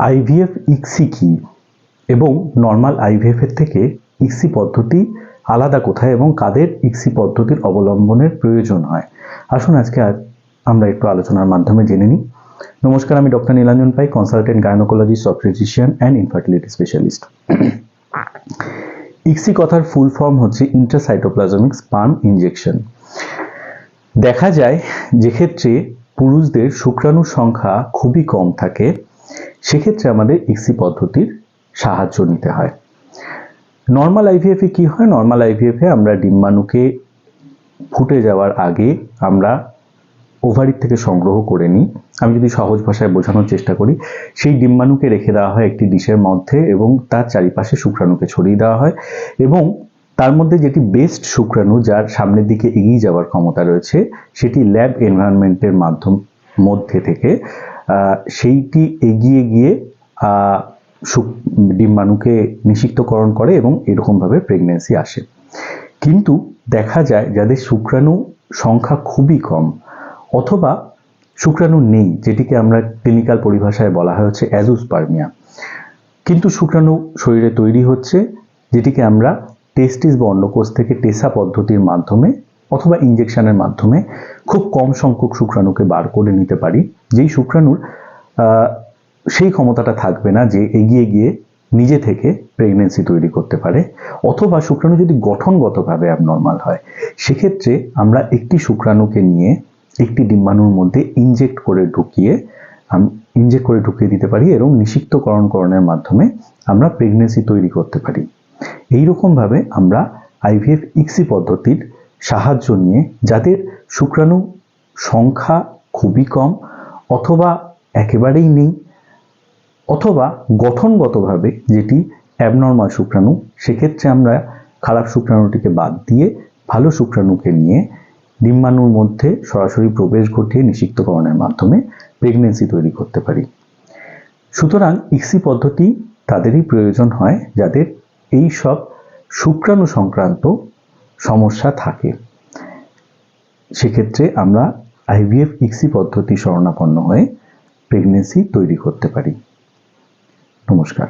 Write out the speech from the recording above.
IVF ICSI কি এবং normal IVF এর থেকে ইক্সি পদ্ধতি আলাদা কোথায় এবং কাদের ইক্সি পদ্ধতির অবলম্বনের প্রয়োজন হয়, আসুন আজকে আমরা একটু আলোচনার মাধ্যমে জেনে নিই। নমস্কার, আমি doctor Nilanjan pi, consultant gynaecologist, obstetrician and infertility specialist. ICSI কথার ফুল ফর্ম হচ্ছে ইন্ট্রাসাইটোপ্লাজমিক স্পার্ম ইনজেকশন। দেখা যায় যে ক্ষেত্রে পুরুষদের শুক্রাণুর সংখ্যা খুবই কম থাকে, সেক্ষেত্রে আমাদের ইক্সি পদ্ধতির সাহায্য নিতে হয়। নর্মাল আইভিএফে কি হয়? নর্মাল আইভিএফে আমরা ডিম্বাণুকে ফুটে যাওয়ার আগে আমরা ওভারি থেকে সংগ্রহ করে নিই। আমি যদি সহজ ভাষায় বোঝানোর চেষ্টা করি, সেই ডিম্বাণুকে রেখে দেওয়া হয় একটি ডিশের মধ্যে এবং তার চারিপাশে শুক্রাণুকে ছড়িয়ে দেওয়া হয় এবং তার মধ্যে যেটি বেস্ট শুক্রাণু, যার সামনের দিকে এগিয়ে যাওয়ার ক্ষমতা রয়েছে, সেটি ল্যাব এনভায়রনমেন্টের মধ্যে থেকে সেইটি এগিয়ে গিয়ে ডিম্বাণুকে নিষিক্তকরণ করে এবং এরকমভাবে প্রেগন্যান্সি আসে। কিন্তু দেখা যায় যাদের শুক্রাণু সংখ্যা খুবই কম অথবা শুক্রাণু নেই, যেটিকে আমরা ক্লিনিক্যাল পরিভাষায় বলা হয় হচ্ছে অ্যাজোস্পার্মিয়া, কিন্তু শুক্রাণু শরীরে তৈরি হচ্ছে, যেটিকে আমরা টেস্টিস বা অন্ডকোষ থেকে টেসা পদ্ধতির মাধ্যমে অথবা ইনজেকশনের মাধ্যমে খুব কম সংখ্যক শুক্রাণুকে বার করে নিতে পারি, যেই শুক্রাণুর সেই ক্ষমতাটা থাকবে না যে এগিয়ে গিয়ে নিজে থেকে প্রেগন্যান্সি তৈরি করতে পারে। অথবা শুক্রাণু যদি গঠনগতভাবে অ্যাবনর্মাল হয়, সেক্ষেত্রে আমরা একটি শুক্রাণুকে নিয়ে একটি ডিম্বাণুর মধ্যে ইনজেক্ট করে ঢুকিয়ে দিতে পারি এবং নিষিক্তকরণের মাধ্যমে আমরা প্রেগন্যান্সি তৈরি করতে পারি। এইরকমভাবে আমরা আইভিএফ ইক্সি পদ্ধতির সাহায্য নিয়ে যাদের শুক্রাণু সংখ্যা খুবই কম অথবা একেবারেই নেই অথবা গঠনগতভাবে যেটি অ্যাবনর্মাল শুক্রাণু, সেক্ষেত্রে আমরা খারাপ শুক্রাণুটিকে বাদ দিয়ে ভালো শুক্রাণুকে নিয়ে ডিম্বাণুর মধ্যে সরাসরি প্রবেশ ঘটিয়ে নিষিক্তকরণের মাধ্যমে প্রেগন্যান্সি তৈরি করতে পারি। সুতরাং ইক্সি পদ্ধতি তাদেরই প্রয়োজন হয় যাদের এই সব শুক্রাণু সংক্রান্ত সমস্যা থাকে। সেক্ষেত্রে আমরা আইভিএফ ইক্সি পদ্ধতি শরণাপন্ন হয়ে প্রেগন্যান্সি তৈরি করতে পারি। নমস্কার।